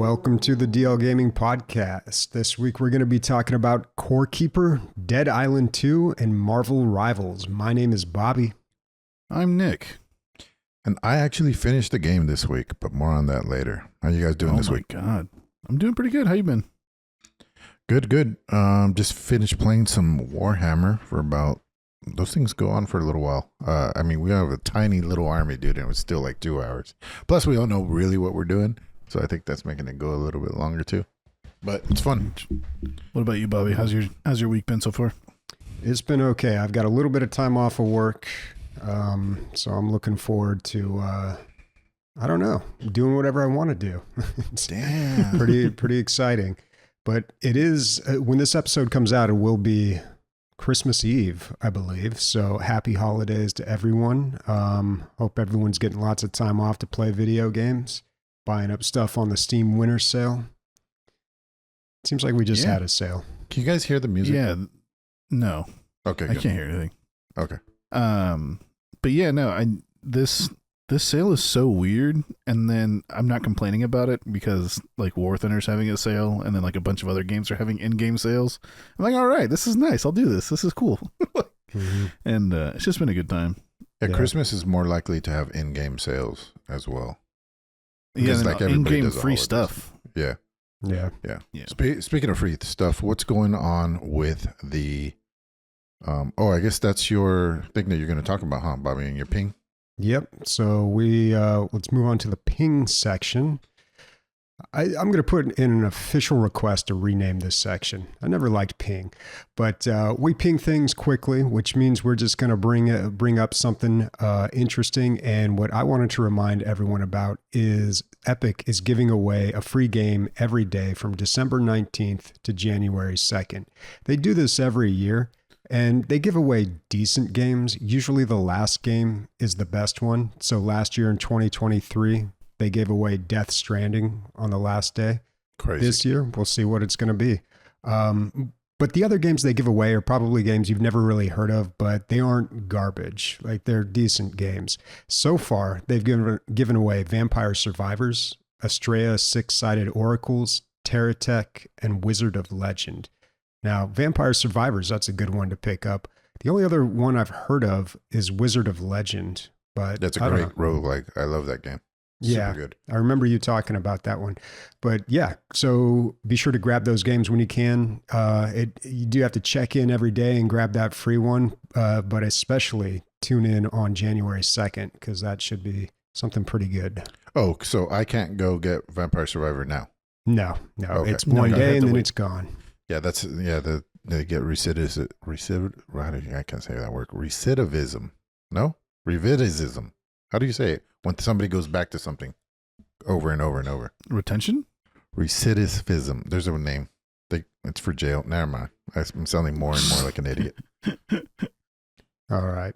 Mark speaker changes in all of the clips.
Speaker 1: Welcome to the DL Gaming Podcast. This week we're going to be talking about Core Keeper, Dead Island 2, and Marvel Rivals. My name is Bobby.
Speaker 2: I'm Nick.
Speaker 3: And I actually finished the game this week, but more on that later. How you guys doing this week?
Speaker 2: Oh my God. I'm doing pretty good. How you been?
Speaker 3: Good. Just finished playing some Warhammer for about, those things go on for a little while. We have a tiny little army, dude, and it was still like 2 hours. Plus, we don't know really what we're doing, so I think that's making it go a little bit longer too. But it's fun.
Speaker 2: What about you, Bobby? How's your week been so far?
Speaker 1: It's been okay. I've got a little bit of time off of work, so I'm looking forward to, doing whatever I want to do. It's
Speaker 3: Damn.
Speaker 1: pretty exciting. But it is, when this episode comes out, it will be Christmas Eve, I believe. So happy holidays to everyone. Hope everyone's getting lots of time off to play video games, buying up stuff on the Steam Winter Sale. Seems like we just had a sale.
Speaker 3: Can you guys hear the music?
Speaker 2: Yeah. No.
Speaker 3: Okay,
Speaker 2: I
Speaker 3: good.
Speaker 2: can't hear anything.
Speaker 3: Okay.
Speaker 2: But yeah, no, this sale is so weird, and then I'm not complaining about it because like War Thunder's having a sale, and then like a bunch of other games are having in-game sales. I'm like, all right, this is nice. I'll do this. This is cool. And it's just been a good time.
Speaker 3: Yeah, Christmas is more likely to have in-game sales as well.
Speaker 2: Yeah,
Speaker 3: Because, like, everybody
Speaker 2: in-game
Speaker 3: does the
Speaker 2: free
Speaker 3: holidays.
Speaker 2: stuff.
Speaker 3: Yeah.
Speaker 2: Yeah.
Speaker 3: Speaking of free stuff, what's going on with the... I guess that's your thing that you're going to talk about, huh, Bobby, and your ping?
Speaker 1: Yep. So we let's move on to the ping section. I'm going to put in an official request to rename this section. I never liked ping, but we ping things quickly, which means we're just going to bring up something interesting. And what I wanted to remind everyone about is Epic is giving away a free game every day from December 19th to January 2nd. They do this every year. And they give away decent games. Usually the last game is the best one. So last year in 2023, they gave away Death Stranding on the last day.
Speaker 3: Crazy.
Speaker 1: This year, we'll see what it's going to be. But the other games they give away are probably games you've never really heard of, but they aren't garbage. Like, they're decent games. So far, they've given away Vampire Survivors, Astrea Six-Sided Oracles, Terratech, and Wizard of Legend. Now, Vampire Survivors, that's a good one to pick up. The only other one I've heard of is Wizard of Legend. But
Speaker 3: That's a great roguelike. I love that game.
Speaker 1: Yeah,
Speaker 3: Super good.
Speaker 1: I remember you talking about that one. But yeah, so be sure to grab those games when you can. You do have to check in every day and grab that free one, but especially tune in on January 2nd because that should be something pretty good.
Speaker 3: Oh, so I can't go get Vampire Survivor now?
Speaker 1: No,
Speaker 3: Okay.
Speaker 1: It's one
Speaker 3: No,
Speaker 1: day and then it's gone.
Speaker 3: Yeah, they get I can't say that word. Recidivism. No? Revivism. How do you say it? When somebody goes back to something over and over and over.
Speaker 2: Retention?
Speaker 3: Recidivism. There's a name. It's for jail. Never mind. I'm sounding more and more like an idiot.
Speaker 1: All right.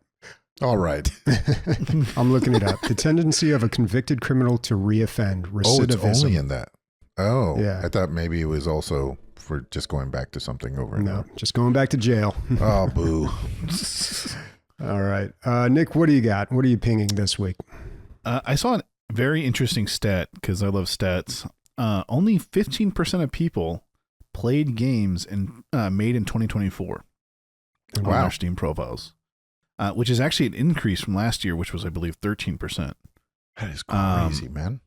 Speaker 3: I'm
Speaker 1: looking it up. The tendency of a convicted criminal to reoffend. Recidivism.
Speaker 3: Oh, it's only in that. Oh,
Speaker 1: yeah.
Speaker 3: I thought maybe it was also for just going back to something over and over.
Speaker 1: No, just going back to jail.
Speaker 3: Oh, boo.
Speaker 1: All right. Nick, what do you got? What are you pinging this week?
Speaker 2: I saw a very interesting stat because I love stats. Only 15% of people played games made in 2024 on their Steam profiles, which is actually an increase from last year, which was, I believe, 13%.
Speaker 3: That is crazy, man.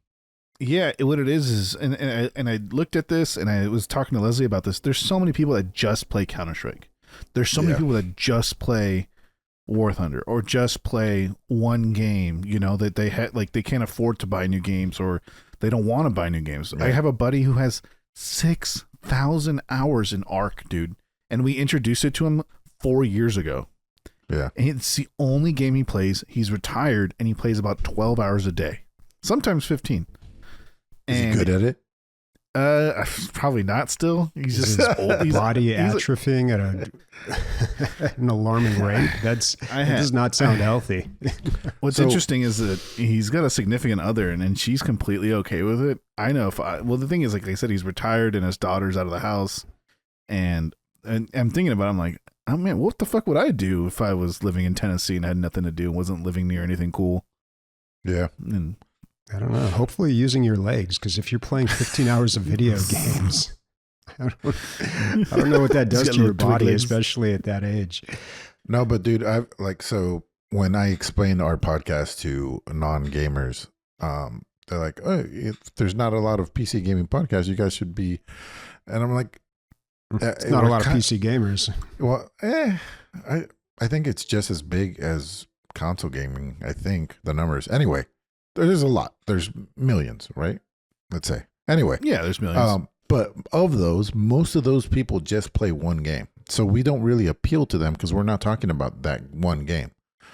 Speaker 2: Yeah, what it is, and I looked at this, and I was talking to Leslie about this. There's so many people that just play Counter-Strike. There's so many people that just play War Thunder or just play one game, that they can't afford to buy new games or they don't want to buy new games. Yeah. I have a buddy who has 6,000 hours in Ark, dude, and we introduced it to him 4 years ago.
Speaker 3: Yeah.
Speaker 2: And it's the only game he plays. He's retired and he plays about 12 hours a day, sometimes 15.
Speaker 1: Is
Speaker 2: he
Speaker 1: good
Speaker 2: at it? Probably not still. He's just
Speaker 1: old. Body atrophying at an alarming rate. That does not sound healthy.
Speaker 2: What's interesting is that he's got a significant other and she's completely okay with it. I know the thing is, like I said, he's retired and his daughter's out of the house. And I'm thinking about it, I'm like, oh man, what the fuck would I do if I was living in Tennessee and had nothing to do and wasn't living near anything cool?
Speaker 3: Yeah.
Speaker 2: And
Speaker 1: I don't know. Hopefully using your legs, because if you're playing 15 hours of video games, I don't know what that does to your body, especially at that age.
Speaker 3: No, but dude, so when I explain our podcast to non-gamers, they're like, "Oh, if there's not a lot of PC gaming podcasts, you guys should be," and I'm like,
Speaker 1: "It's not a lot of PC gamers."
Speaker 3: Well, I think it's just as big as console gaming. I think the numbers. Anyway, there's a lot. There's millions, right? Let's say. Anyway,
Speaker 2: yeah, there's millions.
Speaker 3: But of those, most of those people just play one game, so we don't really appeal to them because we're not talking about that one game.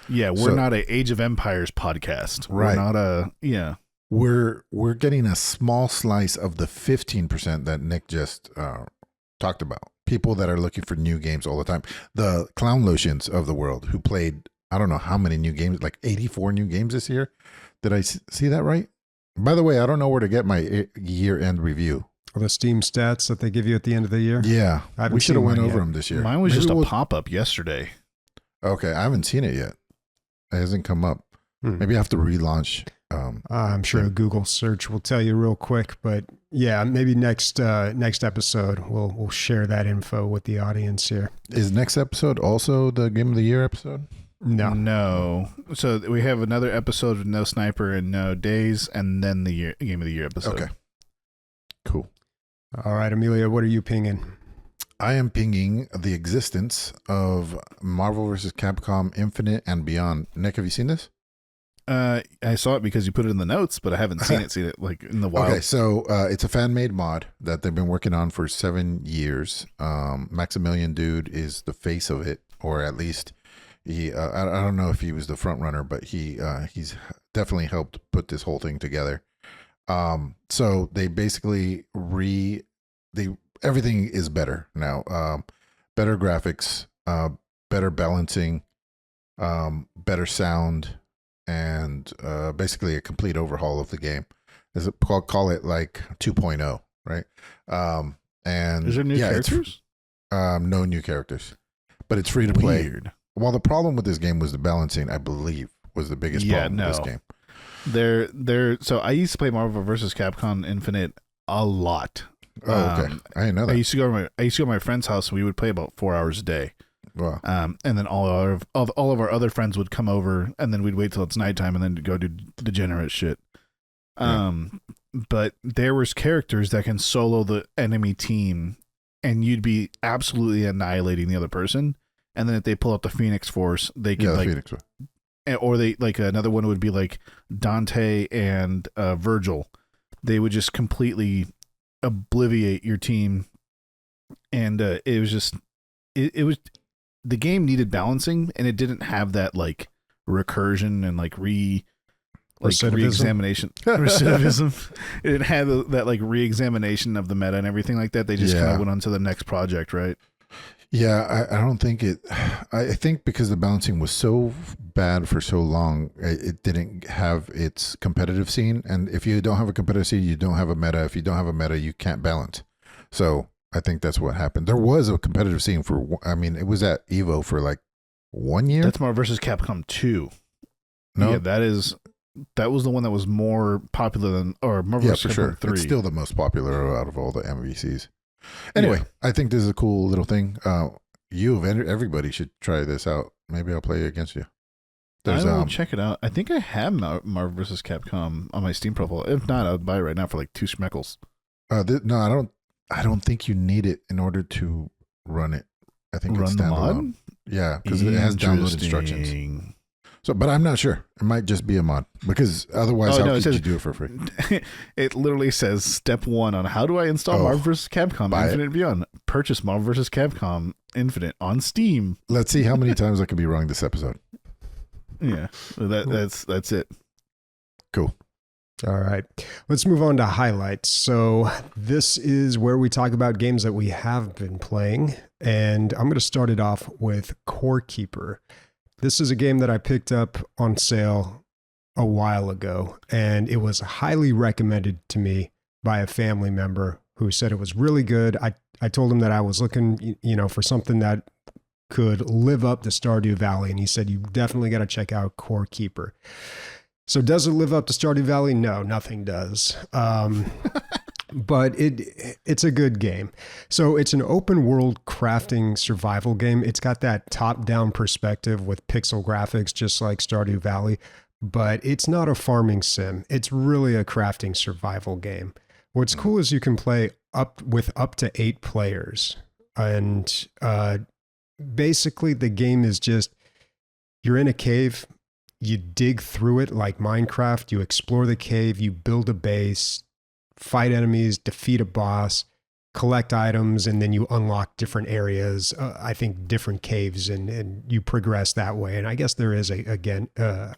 Speaker 2: Yeah, we're not a Age of Empires podcast.
Speaker 3: Right.
Speaker 2: We're not a
Speaker 3: We're getting a small slice of the 15% that Nick just talked about. People that are looking for new games all the time. The Clown Lotions of the world who played, I don't know how many new games, like 84 new games this year. Did I see that right? By the way, I don't know where to get my year-end review.
Speaker 1: The Steam stats that they give you at the end of the year?
Speaker 3: Yeah. We should have went over them this year.
Speaker 2: Mine was just a pop-up yesterday.
Speaker 3: Okay. I haven't seen it yet. It hasn't come up. Maybe I have to relaunch.
Speaker 1: I'm sure a Google search will tell you real quick, but yeah, maybe next episode we'll share that info with the audience here.
Speaker 3: Is next episode also the Game of the Year episode?
Speaker 2: No. So we have another episode with no sniper and no days, and then the Game of the Year episode.
Speaker 3: Okay. Cool.
Speaker 1: All right, Emilio, what are you pinging?
Speaker 3: I am pinging the existence of Marvel vs. Capcom Infinite and Beyond. Nick, have you seen this?
Speaker 2: I saw it because you put it in the notes, but I haven't seen it like in the wild.
Speaker 3: Okay, so it's a fan-made mod that they've been working on for 7 years. Maximilian dude is the face of it, or at least he. I don't know if he was the front runner, but he's definitely helped put this whole thing together. So they basically everything is better now. Better graphics, better balancing, better sound, and basically a complete overhaul of the game. Is it call it like 2.0, right? And
Speaker 2: is there new characters?
Speaker 3: No new characters, but it's free to play. Well, the problem with this game was the balancing, I believe, was the biggest problem with this game.
Speaker 2: So I used to play Marvel vs. Capcom Infinite a lot.
Speaker 3: Oh, okay. I didn't know that.
Speaker 2: I used to go to my friend's house, and we would play about 4 hours a day.
Speaker 3: Wow.
Speaker 2: And then all of our other friends would come over, and then we'd wait till it's nighttime, and then go do degenerate shit. But there was characters that can solo the enemy team, and you'd be absolutely annihilating the other person. And then if they pull out the Phoenix Force, they can Phoenix. Or they like another one would be like Dante and Virgil. They would just completely obliviate your team, and it was just it was. The game needed balancing, and it didn't have that like recursion and like re-examination. Recidivism. It didn't have that like re-examination of the meta and everything like that. They just kind of went on to the next project, right?
Speaker 3: Yeah, I don't think it. I think because the balancing was so bad for so long, it didn't have its competitive scene. And if you don't have a competitive scene, you don't have a meta. If you don't have a meta, you can't balance. So I think that's what happened. There was a competitive scene it was at EVO for like 1 year.
Speaker 2: That's Marvel vs. Capcom 2.
Speaker 3: No,
Speaker 2: yeah, that was the one that was more popular than Marvel vs. Capcom 3.
Speaker 3: It's still the most popular out of all the MVCs. Anyway, I think this is a cool little thing. Everybody should try this out. Maybe I'll play against you.
Speaker 2: I will check it out. I think I have Marvel vs. Capcom on my Steam profile. If not, I would buy it right now for like 2 schmeckles.
Speaker 3: No, I don't think you need it in order to run it. I think it's standalone. Yeah, because it has download instructions. So, but I'm not sure. It might just be a mod, because otherwise, how could you do it for free?
Speaker 2: It literally says step 1 on how do I install Marvel vs. Capcom Infinite and Beyond. Purchase Marvel vs. Capcom Infinite on Steam.
Speaker 3: Let's see how many times I could be wrong this episode.
Speaker 2: Yeah, that's it.
Speaker 3: Cool.
Speaker 1: All right, let's move on to highlights. So this is where we talk about games that we have been playing, and I'm going to start it off with Core Keeper. This is a game that I picked up on sale a while ago, and it was highly recommended to me by a family member who said it was really good. I told him that I was looking, for something that could live up to Stardew Valley, and he said, you definitely got to check out Core Keeper. So does it live up to Stardew Valley? No, nothing does. But it's a good game. So it's an open world crafting survival game. It's got that top-down perspective with pixel graphics, just like Stardew Valley, but it's not a farming sim. It's really a crafting survival game. What's cool is you can play up to 8 players. And basically the game is just, you're in a cave, you dig through it like Minecraft, you explore the cave, you build a base, fight enemies, defeat a boss, collect items, and then you unlock different areas, I think different caves, and you progress that way. And I guess there is, an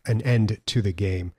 Speaker 1: end to the game.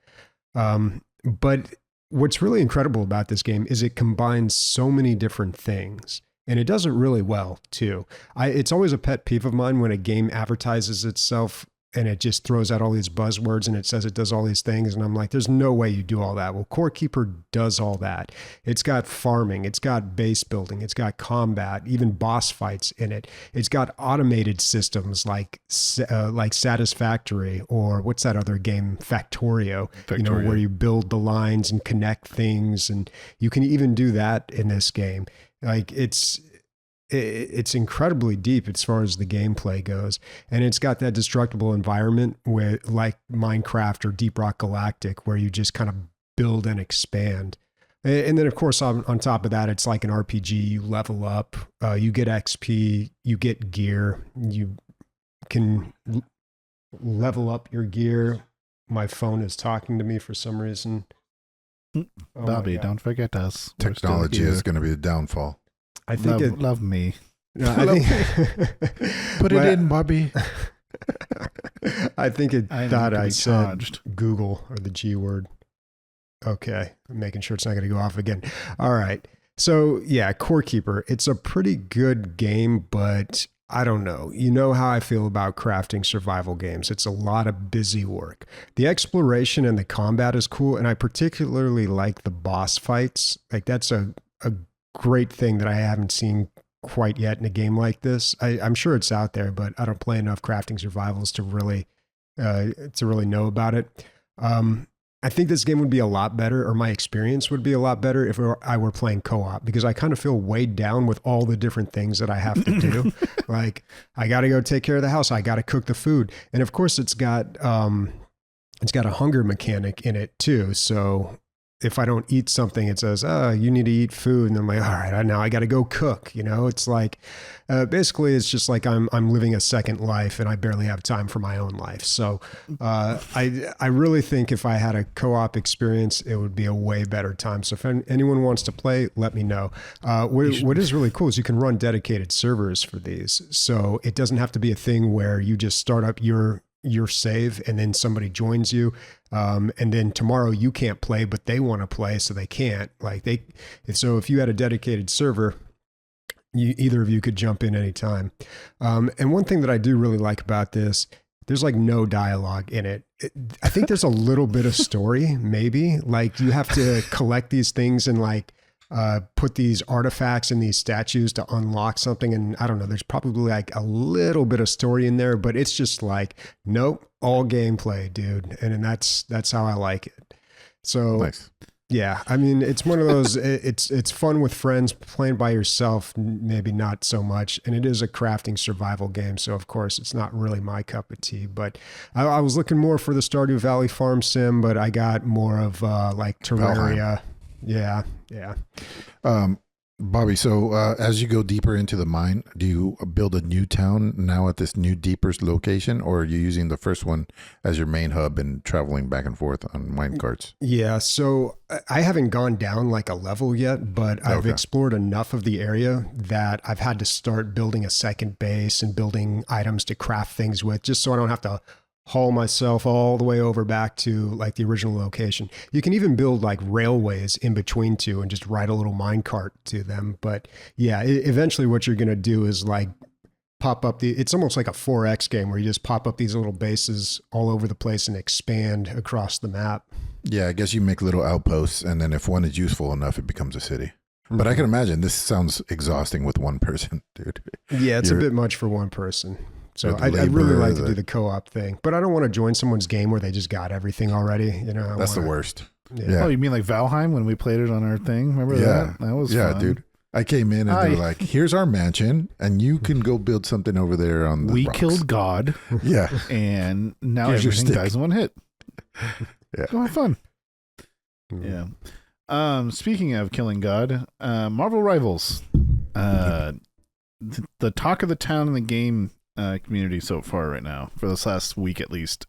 Speaker 1: But what's really incredible about this game is it combines so many different things. And it does it really well, too. It's always a pet peeve of mine when a game advertises itself and it just throws out all these buzzwords and it says it does all these things. And I'm like, there's no way you do all that. Well, Core Keeper does all that. It's got farming. It's got base building. It's got combat, even boss fights in it. It's got automated systems like Satisfactory, or what's that other game? Factorio. You know, where you build the lines and connect things. And you can even do that in this game. Like it's incredibly deep as far as the gameplay goes. And it's got that destructible environment where, like Minecraft or Deep Rock Galactic, where you just kind of build and expand. And then of course on top of that, it's like an RPG. You level up, you get XP, you get gear, you can level up your gear. My phone is talking to me for some reason.
Speaker 2: Bobby, don't forget us.
Speaker 3: Technology is going to be the downfall.
Speaker 1: I think
Speaker 2: love me.
Speaker 1: No,
Speaker 3: Put it in, Bobby.
Speaker 1: I think it thought I said
Speaker 2: charged.
Speaker 1: Google or the G word. Okay, I'm making sure it's not going to go off again. All right. So yeah, Core Keeper. It's a pretty good game, but I don't know. You know how I feel about crafting survival games. It's a lot of busy work. The exploration and the combat is cool, and I particularly like the boss fights. Like that's a great thing that I haven't seen quite yet in a game like this. I'm sure it's out there, but I don't play enough crafting survivals to really know about it. I think this game would be a lot better, or my experience would be a lot better if I were playing co-op, because I kind of feel weighed down with all the different things that I have to do. Like I got to go take care of the house. I got to cook the food. And of course it's got a hunger mechanic in it too. So if I don't eat something, it says, oh, you need to eat food. And I'm like, all right, now I got to go cook. You know, it's like, basically it's just like I'm living a second life and I barely have time for my own life. So I really think if I had a co-op experience, it would be a way better time. So if anyone wants to play, let me know. What is really cool is you can run dedicated servers for these. So it doesn't have to be a thing where you just start up your save and then somebody joins you, and then tomorrow you can't play but they want to play, so they can't. So if you had a dedicated server, either of you could jump in anytime. And one thing that I do really like about this, there's like no dialogue in it. I think there's a little bit of story, maybe, like you have to collect these things and like put these artifacts and these statues to unlock something. And I don't know, there's probably like a little bit of story in there, but it's just like, nope, all gameplay, dude. And that's how I like it. So
Speaker 3: Nice.
Speaker 1: Yeah, I mean, it's one of those, it's fun with friends. Playing by yourself, maybe not so much. And it is a crafting survival game. So of course it's not really my cup of tea, but I was looking more for the Stardew Valley farm sim, but I got more of like Terraria. Yeah.
Speaker 3: Bobby, so as you go deeper into the mine, do you build a new town now at this new deeper location, or are you using the first one as your main hub and traveling back and forth on mine carts?
Speaker 1: Yeah, so I haven't gone down like a level yet, but I've explored enough of the area that I've had to start building a second base and building items to craft things with, just so I don't have to haul myself all the way over back to like the original location. You can even build like railways in between two and just ride a little mine cart to them. But yeah, eventually what you're going to do is like pop up it's almost like a 4X game where you just pop up these little bases all over the place and expand across the map.
Speaker 3: Yeah, I guess you make little outposts, and then if one is useful enough, it becomes a city. But I can imagine this sounds exhausting with one person, dude.
Speaker 1: Yeah, it's a bit much for one person. So
Speaker 3: The
Speaker 1: I'd really
Speaker 3: labor,
Speaker 1: like to do the co-op thing, but I don't want to join someone's game where they just got everything already. You know,
Speaker 3: That's the worst.
Speaker 1: Yeah.
Speaker 3: Yeah.
Speaker 2: Oh, you mean like Valheim when we played it on our thing? Remember that? That was fun.
Speaker 3: dude. I came in and they're like, "Here's our mansion, and you can go build something over there on the
Speaker 2: We
Speaker 3: rocks."
Speaker 2: killed God.
Speaker 3: Yeah,
Speaker 2: And now
Speaker 3: Here's your
Speaker 2: everything
Speaker 3: stick.
Speaker 2: dies in one hit.
Speaker 3: Yeah.
Speaker 2: Go have fun.
Speaker 1: Mm.
Speaker 2: Yeah. Speaking of killing God, Marvel Rivals. The talk of the town in the game community so far right now, for this last week at least.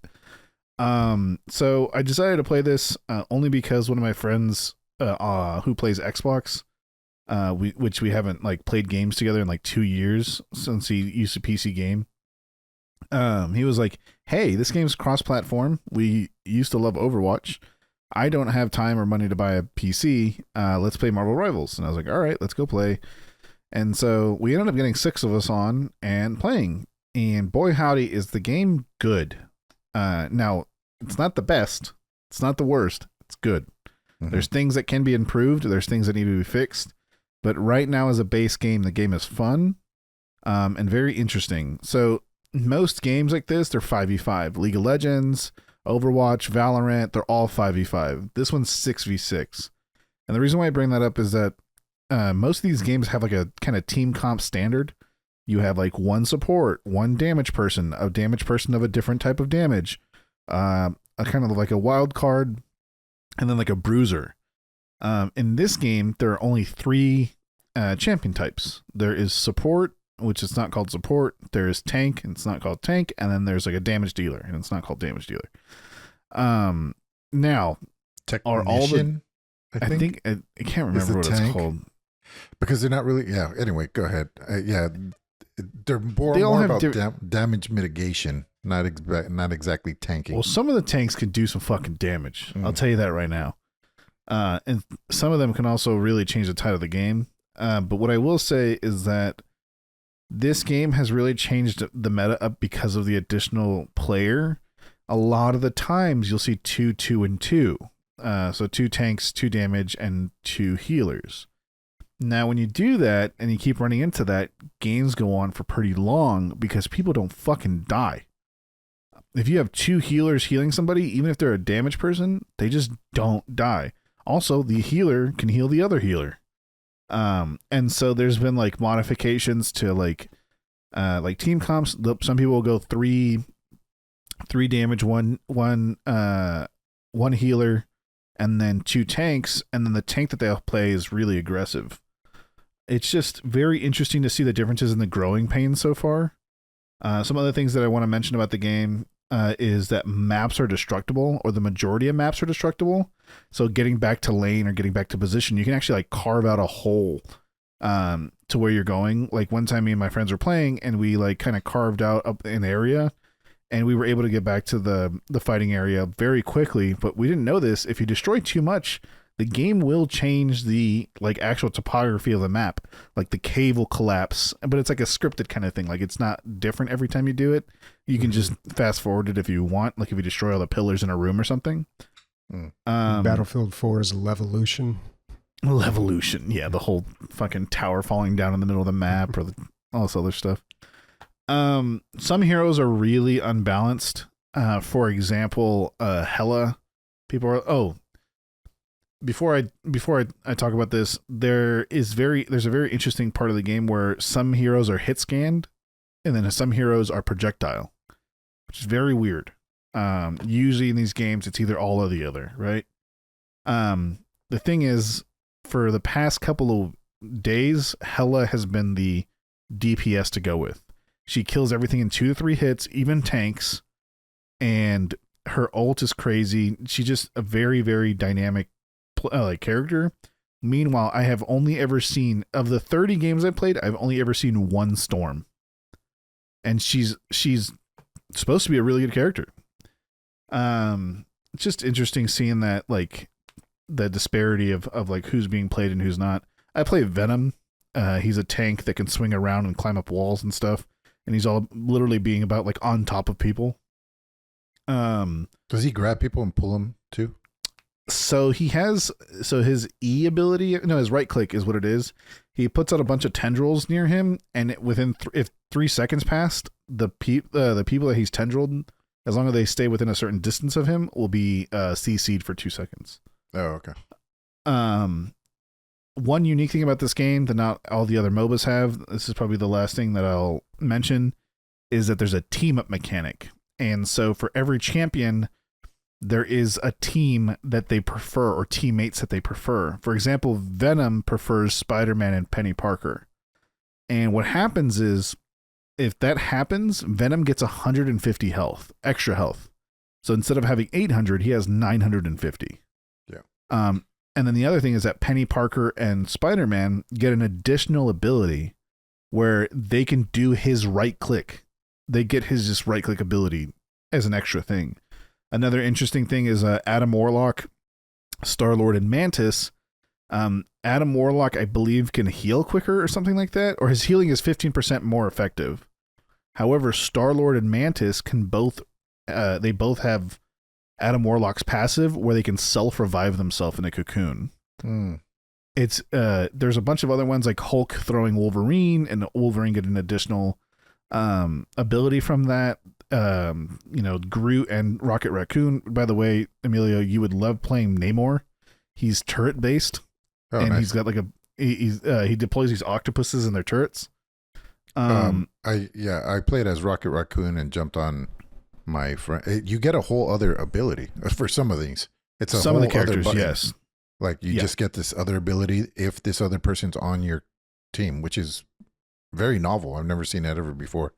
Speaker 2: So I decided to play this only because one of my friends who plays Xbox, which we haven't like played games together in like 2 years since he used to PC game. He was like, "Hey, this game's cross-platform. We used to love Overwatch. I don't have time or money to buy a PC. Let's play Marvel Rivals." And I was like, "All right, let's go play." And so we ended up getting 6 of us on and playing. And boy, howdy, is the game good. Now, it's not the best. It's not the worst. It's good.
Speaker 3: Mhm.
Speaker 2: There's things that can be improved. There's things that need to be fixed. But right now, as a base game, the game is fun and very interesting. So most games like this, they're 5v5. League of Legends, Overwatch, Valorant, they're all 5v5. This one's 6v6. And the reason why I bring that up is that most of these games have like a kind of team comp standard. You have like one support, one damage person of a different type of damage, a kind of like a wild card, and then like a bruiser. In this game, there are only 3 champion types. There is support, which is not called support. There is tank, and it's not called tank. And then there's like a damage dealer, and it's not called damage dealer. Now, are all the... I think I can't remember what it's called.
Speaker 3: Because they're not really... Yeah, anyway, go ahead. They're more about damage mitigation, not exactly tanking.
Speaker 2: Well, some of the tanks can do some fucking damage. I'll tell you that right now. And some of them can also really change the tide of the game. But what I will say is that this game has really changed the meta up because of the additional player. A lot of the times you'll see 2, 2, and 2. So 2 tanks, 2 damage, and 2 healers. Now, when you do that and you keep running into that, games go on for pretty long because people don't fucking die. If you have 2 healers healing somebody, even if they're a damage person, they just don't die. Also, the healer can heal the other healer. And so there's been like modifications to like team comps. Some people will go 3 damage, one healer, and then 2 tanks, and then the tank that they'll play is really aggressive. It's just very interesting to see the differences in the growing pains so far. Some other things that I want to mention about the game is that maps are destructible, or the majority of maps are destructible. So getting back to lane or getting back to position, you can actually like carve out a hole to where you're going. Like one time me and my friends were playing and we like kind of carved out up an area and we were able to get back to the fighting area very quickly. But we didn't know this. If you destroy too much, the game will change the like actual topography of the map. Like the cave will collapse, but it's like a scripted kind of thing. Like it's not different every time you do it. You can just fast forward it if you want. Like if you destroy all the pillars in a room or something.
Speaker 1: Battlefield 4 is Levolution.
Speaker 2: Levolution, yeah, the whole fucking tower falling down in the middle of the map or all this other stuff. Some heroes are really unbalanced. For example, Hela. People are before I talk about this, there's a very interesting part of the game where some heroes are hit scanned, and then some heroes are projectile, which is very weird. Usually in these games, it's either all or the other, right? The thing is, for the past couple of days, Hela has been the DPS to go with. She kills everything in 2 to 3 hits, even tanks, and her ult is crazy. She's just a very, very dynamic character. Meanwhile, I have only ever seen, of the 30 games I played, I've only ever seen 1 Storm, and she's supposed to be a really good character. It's just interesting seeing that, like, the disparity of like who's being played and who's not. I play Venom. He's a tank that can swing around and climb up walls and stuff, and he's all literally being about like on top of people.
Speaker 3: Does he grab people and pull them too?
Speaker 2: So his E ability, no, his right click is what it is. He puts out a bunch of tendrils near him, and within if 3 seconds passed, the people that he's tendrilled, as long as they stay within a certain distance of him, will be CC'd for 2 seconds.
Speaker 3: Oh, okay.
Speaker 2: One unique thing about this game that not all the other MOBAs have, this is probably the last thing that I'll mention, is that there's a team up mechanic. And so for every champion, there is a team that they prefer or teammates that they prefer. For example, Venom prefers Spider-Man and Penny Parker. And what happens is, if that happens, Venom gets 150 health, extra health. So instead of having 800, he has 950.
Speaker 3: Yeah.
Speaker 2: And then the other thing is that Penny Parker and Spider-Man get an additional ability where they can do his right click. They get his just right click ability as an extra thing. Another interesting thing is Adam Warlock, Star-Lord, and Mantis. Adam Warlock, I believe, can heal quicker or something like that, or his healing is 15% more effective. However, Star-Lord and Mantis can both have Adam Warlock's passive where they can self-revive themselves in a cocoon. It's there's a bunch of other ones like Hulk throwing Wolverine, and Wolverine get an additional ability from that. Groot and Rocket Raccoon. By the way, Emilio, you would love playing Namor. He's turret based, and nice. He's got like he deploys these octopuses in their turrets.
Speaker 3: I played as Rocket Raccoon and jumped on my friend. You get a whole other ability for some of these. It's a
Speaker 2: some
Speaker 3: whole
Speaker 2: of the characters,
Speaker 3: other
Speaker 2: yes.
Speaker 3: Like you just get this other ability if this other person's on your team, which is very novel. I've never seen that ever before.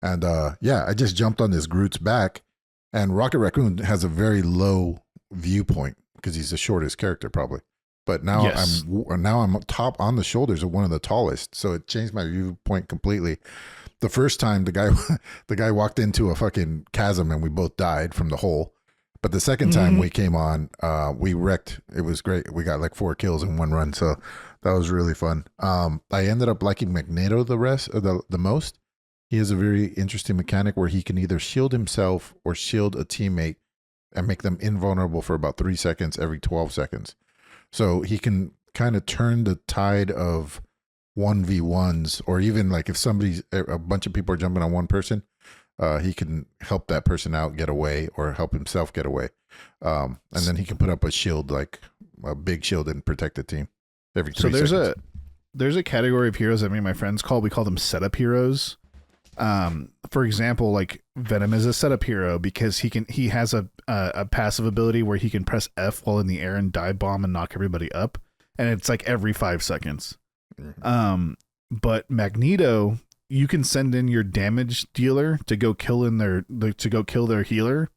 Speaker 3: And I just jumped on this Groot's back, and Rocket Raccoon has a very low viewpoint because he's the shortest character probably. But now I'm top on the shoulders of one of the tallest, so it changed my viewpoint completely. The first time the guy walked into a fucking chasm and we both died from the hole. But the second time we came on, we wrecked. It was great. We got like 4 kills in one run, so that was really fun. I ended up liking Magneto the most. He has a very interesting mechanic where he can either shield himself or shield a teammate and make them invulnerable for about 3 seconds every 12 seconds. So he can kind of turn the tide of 1v1s, or even like if a bunch of people are jumping on one person, he can help that person out get away or help himself get away. And then he can put up a shield, like a big shield, and protect the team every 3 seconds. So
Speaker 2: there's a category of heroes that me and my friends we call them setup heroes. For example, like Venom is a setup hero because he has a passive ability where he can press F while in the air and dive bomb and knock everybody up, and it's like every 5 seconds. But Magneto, you can send in your damage dealer to go kill their healer,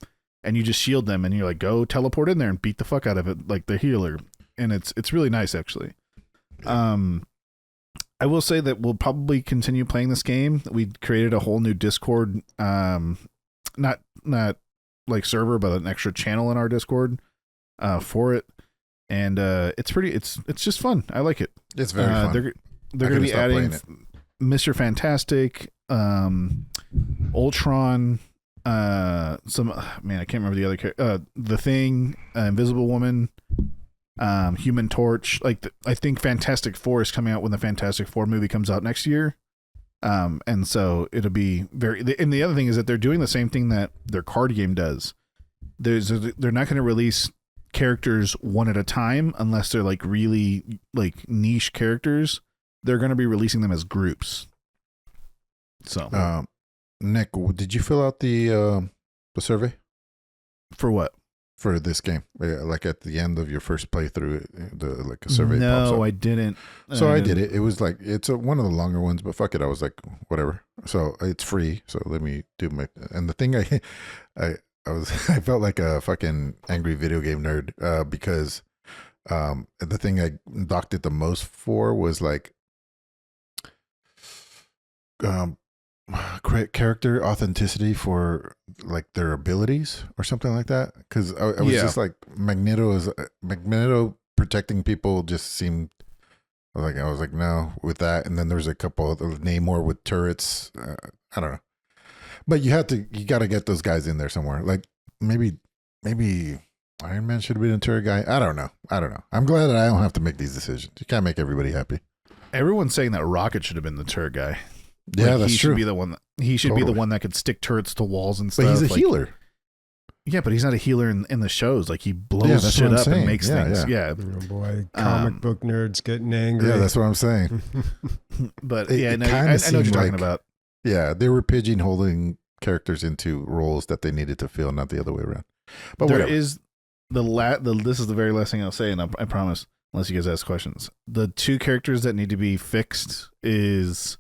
Speaker 2: and you just shield them, and you're like, go teleport in there and beat the fuck out of it like the healer, and it's really nice actually. I will say that we'll probably continue playing this game. We created a whole new Discord, not like server, but an extra channel in our Discord for it, and it's just fun. I like it.
Speaker 3: It's very fun.
Speaker 2: They're going to be adding Mr. Fantastic, Ultron, I can't remember the other character. The Thing, Invisible Woman, Human Torch. I think Fantastic Four is coming out when the Fantastic Four movie comes out next year. And so it'll be and the other thing is that they're doing the same thing that their card game does. They're not going to release characters one at a time unless they're like really like niche characters. They're going to be releasing them as groups. So,
Speaker 3: Nick, did you fill out the survey
Speaker 2: for what?
Speaker 3: For this game, like at the end of your first playthrough, a survey.
Speaker 2: No, I didn't.
Speaker 3: So I did it. It was like it's one of the longer ones, but fuck it. I was like, whatever. So it's free. So let me do my. And the thing I felt like a fucking angry video game nerd because the thing I docked it the most for was like character authenticity for like their abilities or something like that, because I was just like Magneto protecting people just seemed like I was like no with that, and then there's a couple of Namor with turrets. I don't know, but you got to get those guys in there somewhere, like maybe Iron Man should have been a tour guy. I don't know. I'm glad that I don't have to make these decisions. You can't make everybody happy.
Speaker 2: Everyone's saying that Rocket should have been the turret guy.
Speaker 3: Yeah, that's
Speaker 2: he
Speaker 3: true.
Speaker 2: Should be the one. He should be the one that could stick turrets to walls and stuff.
Speaker 3: But he's a healer.
Speaker 2: Yeah, but he's not a healer in the shows. Like, he blows shit up and makes things. Yeah.
Speaker 1: Oh boy, comic book nerds getting angry.
Speaker 3: Yeah, that's what I'm saying.
Speaker 2: But
Speaker 3: I
Speaker 2: know what you're talking about.
Speaker 3: Yeah, they were pigeonholing characters into roles that they needed to fill, not the other way around. But
Speaker 2: there
Speaker 3: whatever.
Speaker 2: is this is the very last thing I'll say, and I promise, unless you guys ask questions. The two characters that need to be fixed is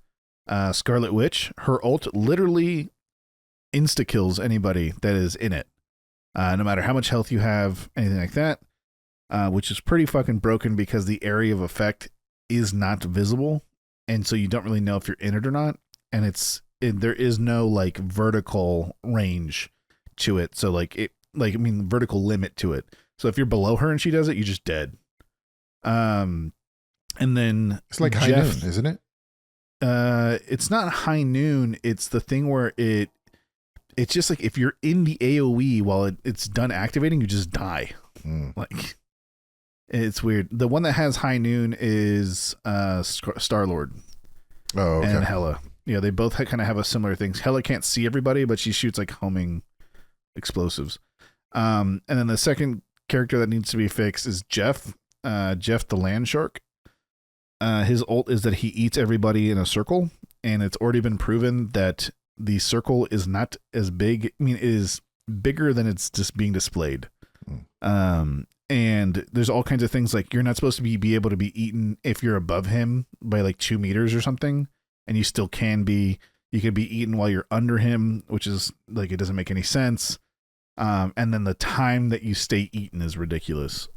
Speaker 2: Scarlet Witch. Her ult literally insta kills anybody that is in it. No matter how much health you have, anything like that, which is pretty fucking broken because the area of effect is not visible, and so you don't really know if you're in it or not, and there is no like vertical range to it, so vertical limit to it. So if you're below her and she does it, you're just dead. And then
Speaker 3: it's like High Noon, isn't it?
Speaker 2: It's not High Noon. It's the thing where it's just like if you're in the AoE while it's done activating, you just die. Like, it's weird. The one that has High Noon is Star-Lord.
Speaker 3: Oh, okay.
Speaker 2: And Hela. Yeah, they both kind of have a similar thing. Hela can't see everybody, but she shoots like homing explosives. And then the second character that needs to be fixed is Jeff. Jeff the Land Shark. His ult is that he eats everybody in a circle, and it's already been proven that the circle is not as big. I mean, it is bigger than it's just being displayed. And there's all kinds of things like you're not supposed to be able to be eaten if you're above him by like 2 meters or something, and you still can be. You can be eaten while you're under him, which is like, it doesn't make any sense. And then the time that you stay eaten is ridiculous.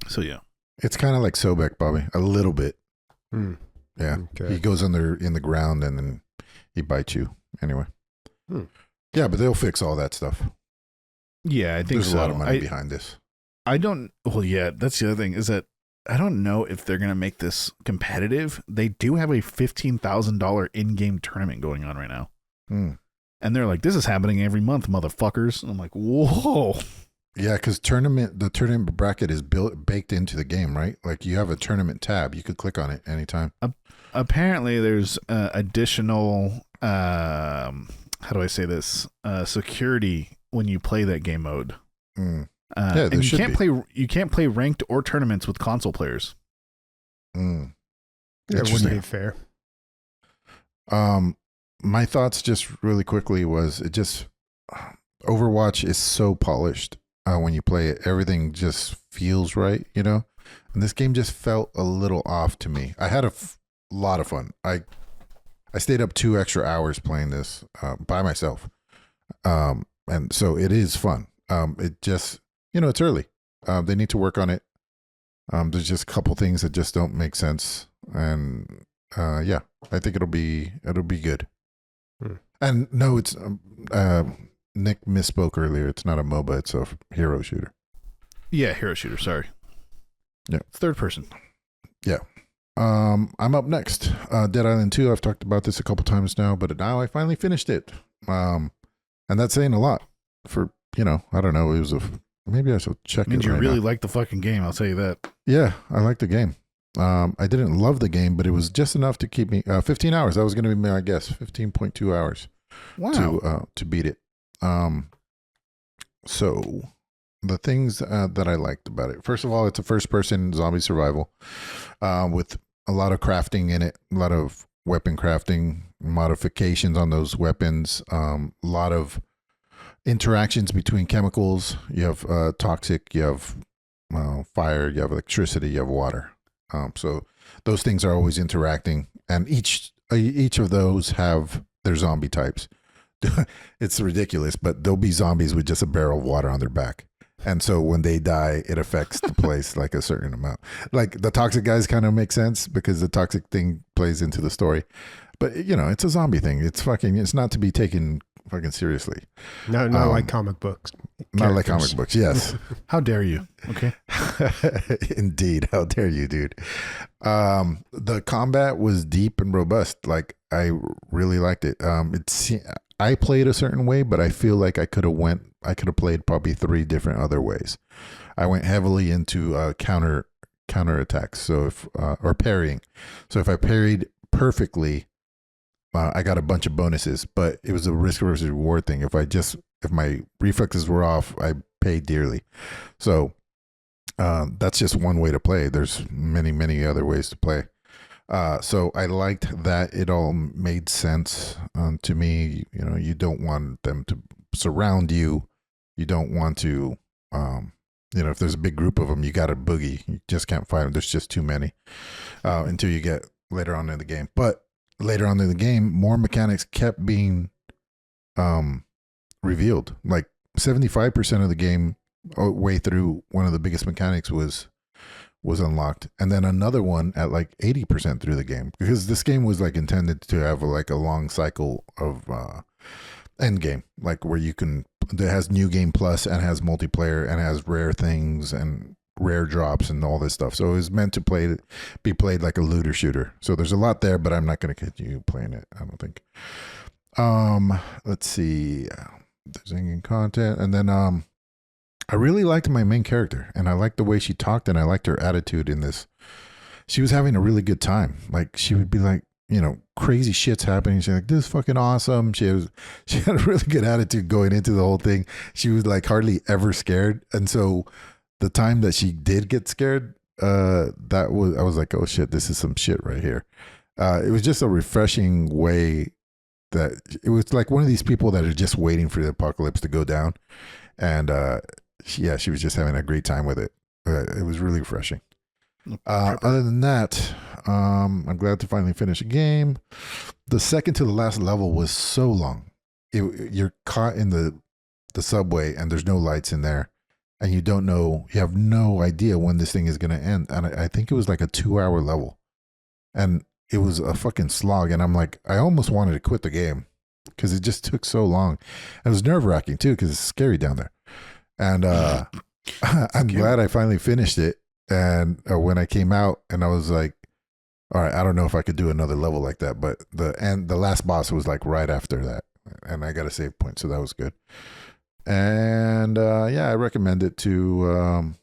Speaker 2: So yeah,
Speaker 3: it's kind of like Sobek, Bobby, a little bit. Yeah,
Speaker 1: Okay.
Speaker 3: he goes in the ground and then he bites you. Anyway, yeah, but they'll fix all that stuff.
Speaker 2: Yeah, I think
Speaker 3: there's a lot of money behind this.
Speaker 2: I don't. Well, yeah, that's the other thing is that I don't know if they're gonna make this competitive. They do have a $15,000 in-game tournament going on right now, and they're like, "This is happening every month, motherfuckers." And I'm like, "Whoa."
Speaker 3: Yeah, because the tournament bracket is baked into the game, right? Like you have a tournament tab, you could click on it anytime.
Speaker 2: Apparently, there's additional. How do I say this? Security when you play that game mode.
Speaker 3: Yeah,
Speaker 2: and you can't play ranked or tournaments with console players.
Speaker 1: Yeah, it wouldn't be fair.
Speaker 3: My thoughts just really quickly was Overwatch is so polished when you play it. Everything just feels right, you know? And this game just felt a little off to me. I had a lot of fun. I stayed up 2 extra hours playing this by myself. And so it is fun. It just, it's early. They need to work on it. There's just a couple things that just don't make sense. And yeah, I think it'll be good. And no, it's Nick misspoke earlier. It's not a MOBA. It's a hero shooter.
Speaker 2: Yeah, hero shooter. Sorry.
Speaker 3: Yeah,
Speaker 2: it's third person.
Speaker 3: Yeah. I'm up next. Dead Island 2. I've talked about this a couple times now, but now I finally finished it. And that's saying a lot for, I don't know. It was maybe I should check it.
Speaker 2: Means you
Speaker 3: right
Speaker 2: really
Speaker 3: now.
Speaker 2: like the fucking game. I'll tell you that.
Speaker 3: Yeah, I like the game. I didn't love the game, but it was just enough to keep me 15 hours. That was going to be my guess. 15.2 hours.
Speaker 2: Wow.
Speaker 3: To beat it. So the things that I liked about it. First of all, it's a first-person zombie survival with a lot of crafting in it, a lot of weapon crafting, modifications on those weapons, a lot of interactions between chemicals. You have toxic, you have fire, you have electricity, you have water. So those things are always interacting, and each of those have their zombie types. It's ridiculous, but there'll be zombies with just a barrel of water on their back. And so when they die, it affects the place like a certain amount. Like the toxic guys kind of make sense because the toxic thing plays into the story. But it's a zombie thing. It's not to be taken fucking seriously.
Speaker 1: Not like comic books.
Speaker 3: Not like comic books, yes.
Speaker 2: How dare you? Okay.
Speaker 3: Indeed. How dare you, dude? The combat was deep and robust. Like I really liked it. I played a certain way, but I feel like I could have played probably 3 different other ways. I went heavily into counter attacks, so if or parrying. So if I parried perfectly, I got a bunch of bonuses, but it was a risk versus reward thing. If my reflexes were off, I paid dearly. So that's just one way to play. There's many other ways to play. So I liked that it all made sense to me. You know, you don't want them to surround you. You don't want to, if there's a big group of them, you got to boogie. You just can't fight them. There's just too many until you get later on in the game. But later on in the game, more mechanics kept being revealed. Like 75% of the game way through, one of the biggest mechanics was unlocked, and then another one at like 80% through the game, because this game was like intended to have like a long cycle of end game, like where you can, that has new game plus and has multiplayer and has rare things and rare drops and all this stuff. So it was meant to be played like a looter shooter. So there's a lot there, but I'm not going to continue playing it, I don't think. Let's see, there's in content, and then I really liked my main character, and I liked the way she talked, and I liked her attitude in this. She was having a really good time. Like, she would be like, crazy shit's happening. She's like, this is fucking awesome. She had a really good attitude going into the whole thing. She was like hardly ever scared. And so the time that she did get scared, I was like, oh shit, this is some shit right here. It was just a refreshing way that it was like one of these people that are just waiting for the apocalypse to go down. And, she was just having a great time with it. It was really refreshing. Other than that, I'm glad to finally finish a game. The second to the last level was so long. You're caught in the subway, and there's no lights in there, and you have no idea when this thing is going to end. And I think it was like a 2-hour level, and it was a fucking slog. And I'm like, I almost wanted to quit the game because it just took so long. And it was nerve wracking too, because it's scary down there. And I'm glad I finally finished it. And when I came out, and I was like, all right, I don't know if I could do another level like that. But the last boss was like right after that, and I got a save point, so that was good. And I recommend it to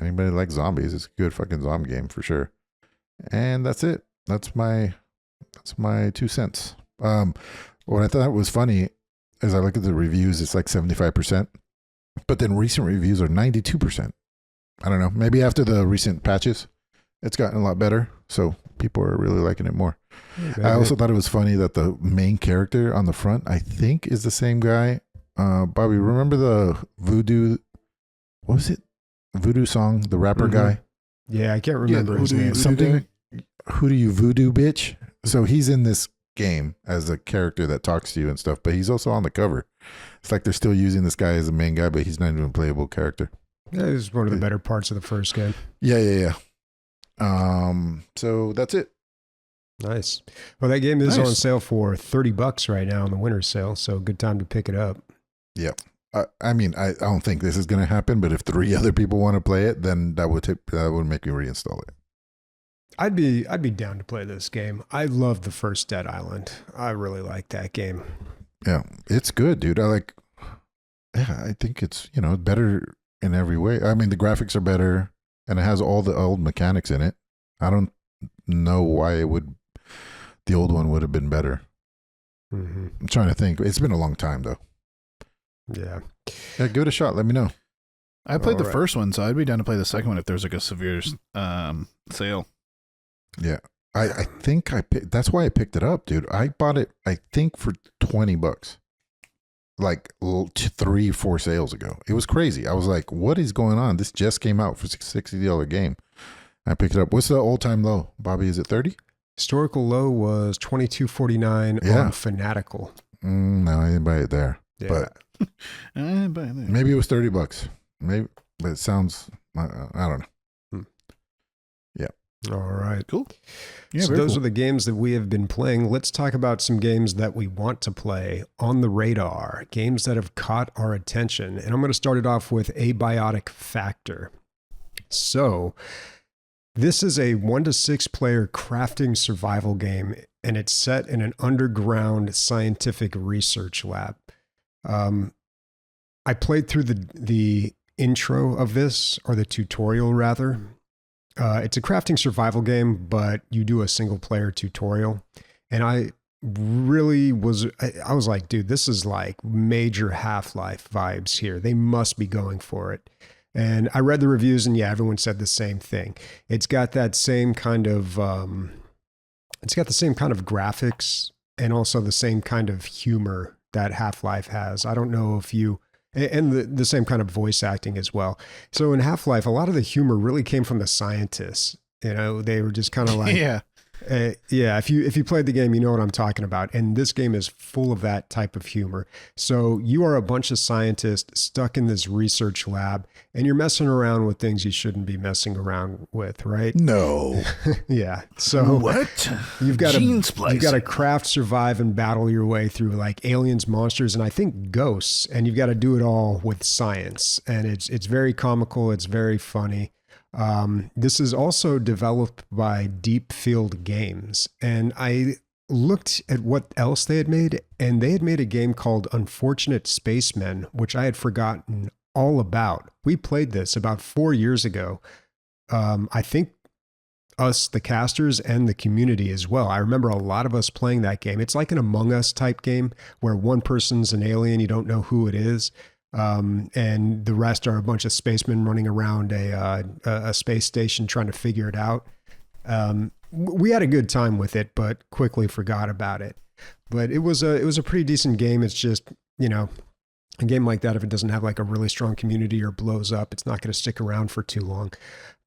Speaker 3: anybody like zombies. It's a good fucking zombie game for sure. And that's it. That's my 2 cents. What I thought was funny is I look at the reviews, it's like 75%. But then recent reviews are 92%. I don't know. Maybe after the recent patches, it's gotten a lot better. So people are really liking it more. Okay. I also thought it was funny that the main character on the front, I think, is the same guy. Bobby, remember the Voodoo, what was it? Voodoo song, the rapper guy?
Speaker 1: Yeah, I can't remember his name.
Speaker 3: Something, who do you voodoo, bitch? So he's in this game as a character that talks to you and stuff, but he's also on the cover. It's like they're still using this guy as a main guy, but he's not even a playable character.
Speaker 1: Yeah, it was one of the better parts of the first game.
Speaker 3: Yeah. So that's it.
Speaker 1: Nice. Well, that game is on sale for $30 right now on the winter sale, so good time to pick it up.
Speaker 3: Yeah. I mean, I don't think this is going to happen, but if 3 other people want to play it, then that would make me reinstall it.
Speaker 1: I'd be down to play this game. I love the first Dead Island. I really like that game.
Speaker 3: Yeah, it's good, dude. I think it's, better in every way. I mean, the graphics are better, and it has all the old mechanics in it. I don't know why the old one would have been better. Mm-hmm. I'm trying to think. It's been a long time though.
Speaker 1: Yeah,
Speaker 3: give it a shot. Let me know.
Speaker 2: I played the first one, so I'd be down to play the second one if there's like a severe sale. Yeah,
Speaker 3: I think that's why I picked it up, dude. I bought it, I think, for $20, like 3-4 sales ago. It was crazy. I was like, what is going on? This just came out for a $60 game. I picked it up. What's the all-time low, Bobby? Is it 30?
Speaker 1: Historical low was $22.49 on Fanatical.
Speaker 3: No, I didn't buy it there.
Speaker 1: Yeah.
Speaker 3: But maybe it was $30. Maybe, but it sounds, I don't know.
Speaker 1: All right.
Speaker 2: Cool.
Speaker 1: Yeah, so those are the games that we have been playing. Let's talk about some games that we want to play on the radar, games that have caught our attention. And I'm going to start it off with Abiotic Factor. So This is a 1 to 6 player crafting survival game, and it's set in an underground scientific research lab. I played through the intro of this, or the tutorial rather. It's a crafting survival game, but you do a single player tutorial. And I was like, dude, this is like major Half-Life vibes here. They must be going for it. And I read the reviews, and yeah, everyone said the same thing. It's got that same kind of, graphics, and also the same kind of humor that Half-Life has. I don't know if you, and the same kind of voice acting as well. So in Half-Life, a lot of the humor really came from the scientists. You know, they were just kind of like,
Speaker 2: Yeah.
Speaker 1: If you played the game, you know what I'm talking about. And this game is full of that type of humor. So you are a bunch of scientists stuck in this research lab, and you're messing around with things you shouldn't be messing around with, right?
Speaker 3: No.
Speaker 1: Yeah. So
Speaker 2: What?
Speaker 1: you've got
Speaker 2: Gene
Speaker 1: to
Speaker 2: splicing.
Speaker 1: craft, survive, and battle your way through like aliens, monsters, and I think ghosts. And you've got to do it all with science. And it's very comical. It's very funny. This is also developed by Deep Field Games, and I looked at what else they had made, and they had made a game called Unfortunate Spacemen, which I had forgotten all about. We played this about 4 years ago. I think us, the casters, and the community as well. I remember a lot of us playing that game. It's like an Among Us type game where one person's an alien, you don't know who it is. And the rest are a bunch of spacemen running around a space station trying to figure it out. We had a good time with it, but quickly forgot about it. But it was a pretty decent game. It's just, you know, a game like that, if it doesn't have like a really strong community or blows up, it's not going to stick around for too long.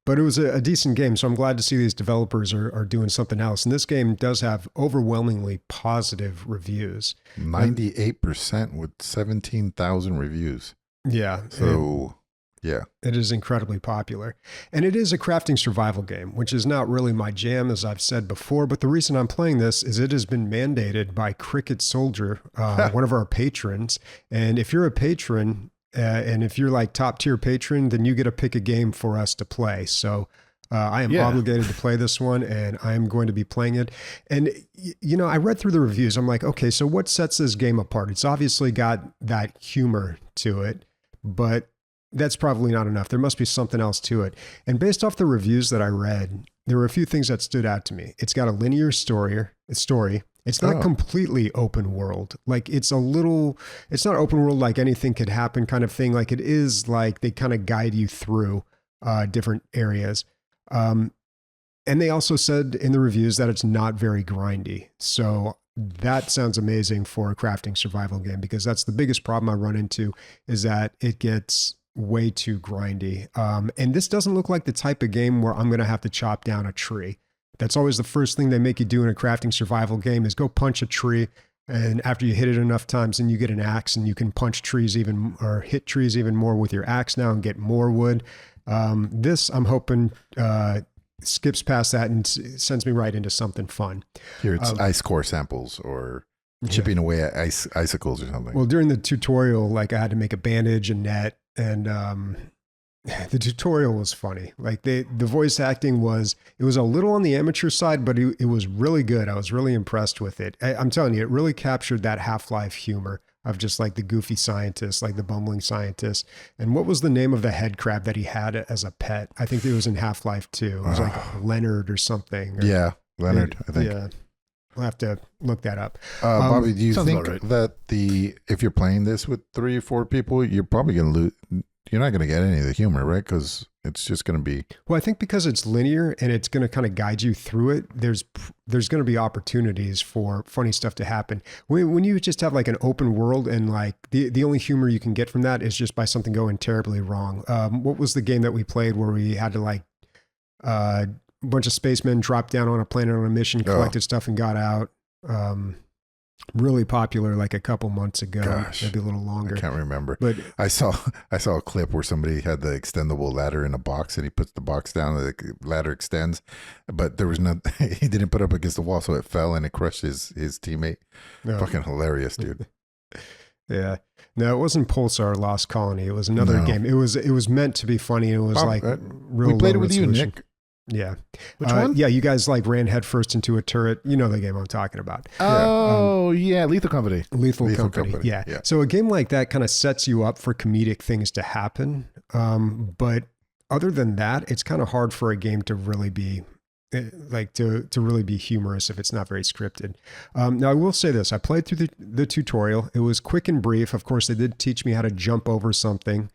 Speaker 1: But it was a decent game, so I'm glad to see these developers are doing something else. And this game does have overwhelmingly positive reviews.
Speaker 3: 98% with 17,000 reviews.
Speaker 1: Yeah.
Speaker 3: So, yeah.
Speaker 1: It is incredibly popular. And it is a crafting survival game, which is not really my jam, as I've said before. But the reason I'm playing this is it has been mandated by Cricket Soldier, one of our patrons. And if you're a patron, and if you're like top tier patron, then you get to pick a game for us to play. So I am obligated to play this one, and I am going to be playing it. And, you know, I read through the reviews. I'm like, okay, so what sets this game apart? It's obviously got that humor to it, but that's probably not enough. There must be something else to it. And based off the reviews that I read, there were a few things that stood out to me. It's got a linear story. It's not completely open world. Like it's not open world like anything could happen kind of thing. Like it is like they kind of guide you through different areas. And they also said in the reviews that it's not very grindy. So that sounds amazing for a crafting survival game, because that's the biggest problem I run into, is that it gets way too grindy. And this doesn't look like the type of game where I'm going to have to chop down a tree. That's always the first thing they make you do in a crafting survival game, is go punch a tree. And after you hit it enough times, then you get an axe, and you can punch trees or hit trees even more with your axe now and get more wood. This, I'm hoping, skips past that and sends me right into something fun.
Speaker 3: Here it's ice core samples or chipping away at icicles or something.
Speaker 1: Well, during the tutorial, like I had to make a bandage, a net, and the tutorial was funny. Like the voice acting was a little on the amateur side, but it was really good. I was really impressed with it. I'm telling you, it really captured that Half-Life humor of just like the goofy scientist, like the bumbling scientist. And what was the name of the head crab that he had as a pet? I think it was in Half-Life 2. It was like Leonard or something.
Speaker 3: Yeah, Leonard, I think.
Speaker 1: Yeah. We'll have to look that up.
Speaker 3: Bobby, do you think
Speaker 2: right.
Speaker 3: that if you're playing this with 3 or 4 people, you're probably going to lose? You're not going to get any of the humor, right? Because it's just going to be.
Speaker 1: Well, I think because it's linear and it's going to kind of guide you through it, there's going to be opportunities for funny stuff to happen. When you just have like an open world, and like the only humor you can get from that is just by something going terribly wrong. What was the game that we played where we had to like a bunch of spacemen drop down on a planet on a mission, collected stuff, and got out? Really popular like a couple months ago.
Speaker 3: Gosh,
Speaker 1: maybe a little longer.
Speaker 3: I can't remember.
Speaker 1: But
Speaker 3: I saw a clip where somebody had the extendable ladder in a box, and he puts the box down, and the ladder extends, but there was no. He didn't put it up against the wall, so it fell and it crushed his teammate. Fucking hilarious, dude.
Speaker 1: Yeah. No, it wasn't Pulsar Lost Colony. It was another game. It was meant to be funny. It was real.
Speaker 3: We played it with you, Nick.
Speaker 1: Yeah.
Speaker 2: Which one?
Speaker 1: Yeah, you guys like ran headfirst into a turret. You know the game I'm talking about.
Speaker 2: Oh, yeah. Lethal Company.
Speaker 1: Lethal Company. Yeah. So a game like that kind of sets you up for comedic things to happen. But other than that, it's kind of hard for a game to really be to really be humorous if it's not very scripted. Now I will say this, I played through the tutorial. It was quick and brief. Of course, they did teach me how to jump over something.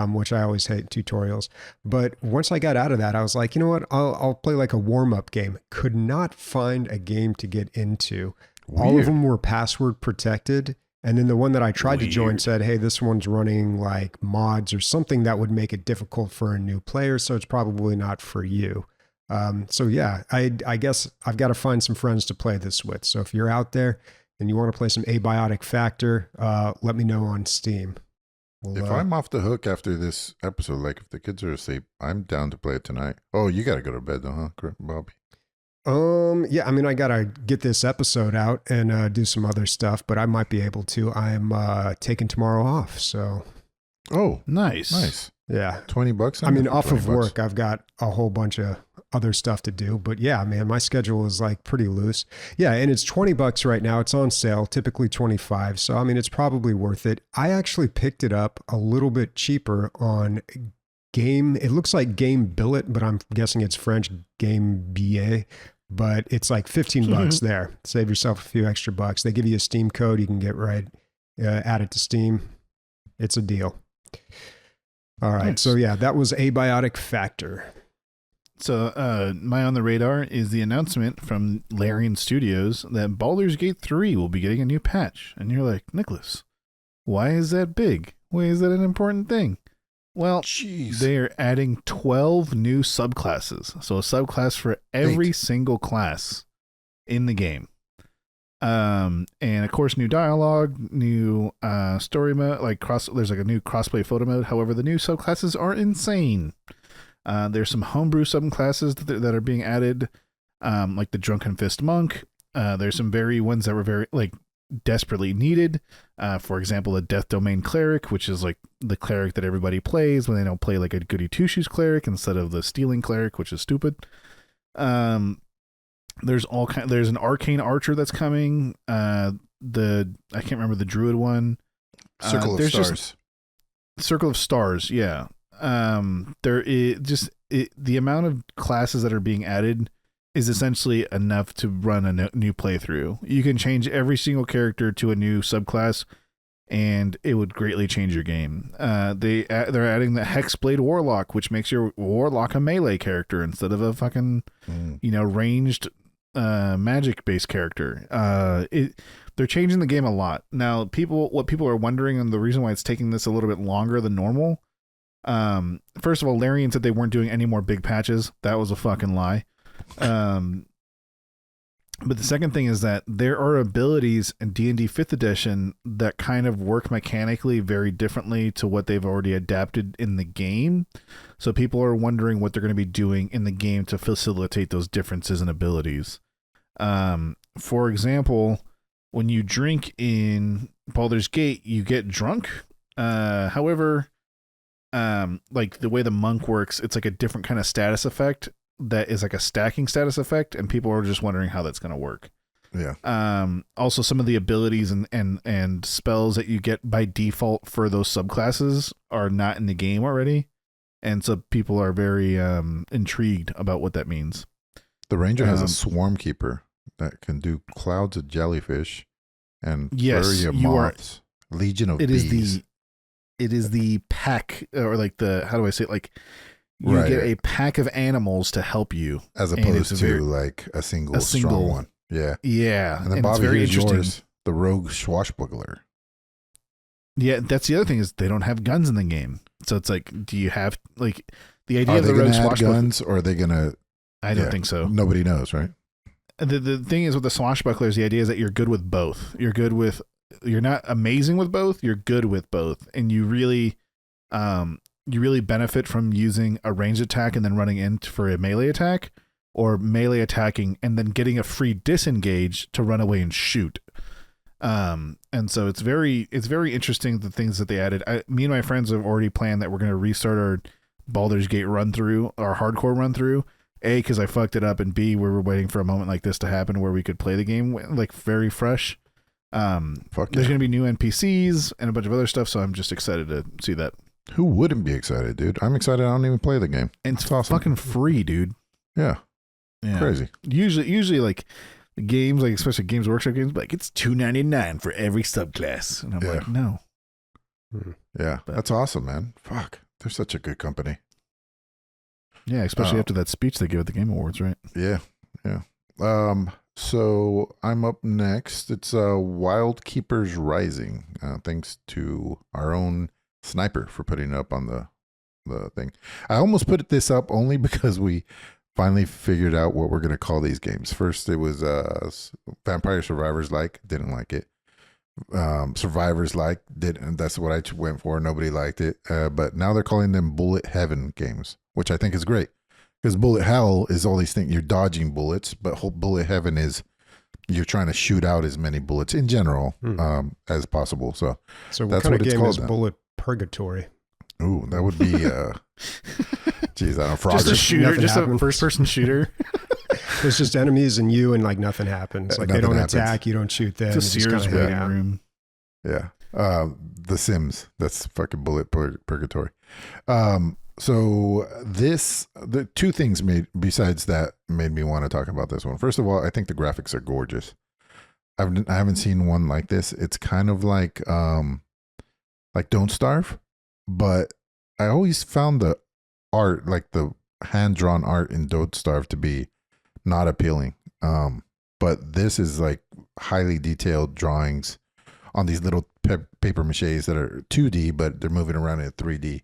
Speaker 1: Which I always hate tutorials. But once I got out of that, I was like, you know what? I'll play like a warm-up game. Could not find a game to get into. Weird. All of them were password protected. And then the one that I tried to join said, hey, this one's running like mods or something that would make it difficult for a new player. So it's probably not for you. So yeah, I guess I've got to find some friends to play this with. So if you're out there and you want to play some Abiotic Factor, let me know on Steam. Well,
Speaker 3: if I'm off the hook after this episode, like if the kids are asleep, I'm down to play it tonight. Oh, you got to go to bed though, huh, Bobby?
Speaker 1: Yeah, I mean, I got to get this episode out and do some other stuff, but I might be able to. I'm taking tomorrow off, so.
Speaker 3: Oh,
Speaker 2: nice.
Speaker 1: Yeah.
Speaker 3: $20.
Speaker 1: I mean, off of work, I've got a whole bunch of other stuff to do, but yeah, man, my schedule is like pretty loose. Yeah. And it's $20 right now. It's on sale, typically 25. So, I mean, it's probably worth it. I actually picked it up a little bit cheaper on Game. It looks like Game Billet, but I'm guessing it's French, Game Billet, but it's like $15 there. Save yourself a few extra bucks. They give you a Steam code. You can get add it to Steam. It's a deal. All right. Nice. So yeah, that was Abiotic Factor.
Speaker 2: So my on the radar is the announcement from Larian Studios that Baldur's Gate 3 will be getting a new patch. And you're like, Nicholas, why is that big? Why is that an important thing? Well, they're adding 12 new subclasses. So a subclass for every single class in the game. And of course, new dialogue, new story mode, there's like a new crossplay photo mode. However, the new subclasses are insane. There's some homebrew subclasses that are being added, like the Drunken Fist Monk. There's some ones that were very desperately needed. For example, the Death Domain Cleric, which is like the cleric that everybody plays when they don't play like a Goody Two Shoes cleric instead of the Stealing Cleric, which is stupid. There's an Arcane Archer that's coming. I can't remember the Druid one.
Speaker 3: Circle of Stars.
Speaker 2: Circle of Stars, yeah. There is the amount of classes that are being added is essentially enough to run a new playthrough. You can change every single character to a new subclass, and it would greatly change your game. They're adding the Hexblade Warlock, which makes your Warlock a melee character instead of a fucking ranged magic based character. They're changing the game a lot. Now, what people are wondering, and the reason why it's taking this a little bit longer than normal. First of all, Larian said they weren't doing any more big patches. That was a fucking lie. But the second thing is that there are abilities in D&D 5th edition that kind of work mechanically very differently to what they've already adapted in the game. So people are wondering what they're going to be doing in the game to facilitate those differences in abilities. For example, when you drink in Baldur's Gate, you get drunk. However, like the way the monk works, it's like a different kind of status effect that is like a stacking status effect, and people are just wondering how that's going to work.
Speaker 3: Yeah.
Speaker 2: Also, some of the abilities and spells that you get by default for those subclasses are not in the game already, and so people are very intrigued about what that means.
Speaker 3: The ranger has a swarm keeper that can do clouds of jellyfish and flurry of moths. Legion of bees.
Speaker 2: It is the pack, or like how do I say it? Like, you get a pack of animals to help you,
Speaker 3: as opposed to like a single strong one. Yeah,
Speaker 2: yeah.
Speaker 3: And then Bobby, here's yours, the rogue swashbuckler.
Speaker 2: Yeah, that's the other thing is they don't have guns in the game, so it's like, do you have like the idea of the rogue swashbuckler?
Speaker 3: Guns, or are they gonna?
Speaker 2: I don't think so.
Speaker 3: Nobody knows, right?
Speaker 2: The thing is with the swashbucklers, the idea is that you're good with both. You're not amazing with both. You're good with both, and you really benefit from using a ranged attack and then running in for a melee attack, or melee attacking and then getting a free disengage to run away and shoot. And so it's very interesting, the things that they added. Me and my friends have already planned that we're going to restart our Baldur's Gate run through, our hardcore run through, A, because I fucked it up, and B, we were waiting for a moment like this to happen where we could play the game like very fresh. There's gonna be new NPCs and a bunch of other stuff, so I'm just excited to see that.
Speaker 3: Who wouldn't be excited, dude? I'm excited. I don't even play the game.
Speaker 2: And it's awesome. Fucking free, dude.
Speaker 3: Yeah. Crazy.
Speaker 2: Usually like games, like especially Games Workshop games, like it's $2.99 for every subclass, and I'm like, no.
Speaker 3: Yeah, that's awesome, man. Fuck, they're such a good company.
Speaker 2: Yeah, especially after that speech they gave at the Game Awards, right?
Speaker 3: Yeah. So I'm up next. It's Wildkeepers Rising. Thanks to our own Sniper for putting it up on the thing. I almost put this up only because we finally figured out what we're gonna call these games. First, it was Vampire Survivors didn't like it. Survivors didn't. That's what I went for. Nobody liked it. But now they're calling them Bullet Heaven games, which I think is great. Because Bullet Hell is all these things, you're dodging bullets, but Bullet Heaven is you're trying to shoot out as many bullets in general as possible. So
Speaker 1: what
Speaker 3: that's
Speaker 1: kind
Speaker 3: what
Speaker 1: of
Speaker 3: it's
Speaker 1: game
Speaker 3: called.
Speaker 1: is Bullet Purgatory?
Speaker 3: Ooh, that would be geez, I don't know.
Speaker 2: Just a shooter,
Speaker 1: Nothing
Speaker 2: just
Speaker 1: happens.
Speaker 2: a first-person shooter.
Speaker 1: It's just enemies and you, and like nothing happens. Like
Speaker 3: Nothing
Speaker 1: they don't
Speaker 3: happens.
Speaker 1: attack, you don't shoot them.
Speaker 2: It's a
Speaker 1: you just
Speaker 2: Sears
Speaker 1: kinda hang
Speaker 2: waiting
Speaker 1: out.
Speaker 2: room.
Speaker 3: Yeah. The Sims. That's fucking Bullet Purgatory. So the two things made me want to talk about this one. First of all, I think the graphics are gorgeous. I haven't seen one like this. It's kind of like Don't Starve, but I always found the art, like the hand-drawn art in Don't Starve, to be not appealing. But this is like highly detailed drawings on these little paper maches that are 2D, but they're moving around in a 3D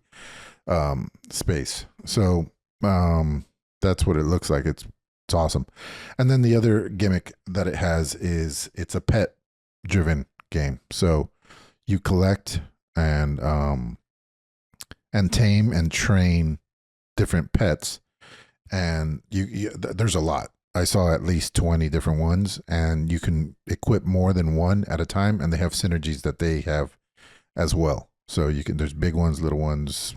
Speaker 3: space. So that's what it looks like. It's awesome. And then the other gimmick that it has is it's a pet driven game. So you collect and tame and train different pets, and there's a lot. I saw at least 20 different ones, and you can equip more than one at a time, and they have synergies that they have as well. So there's big ones, little ones,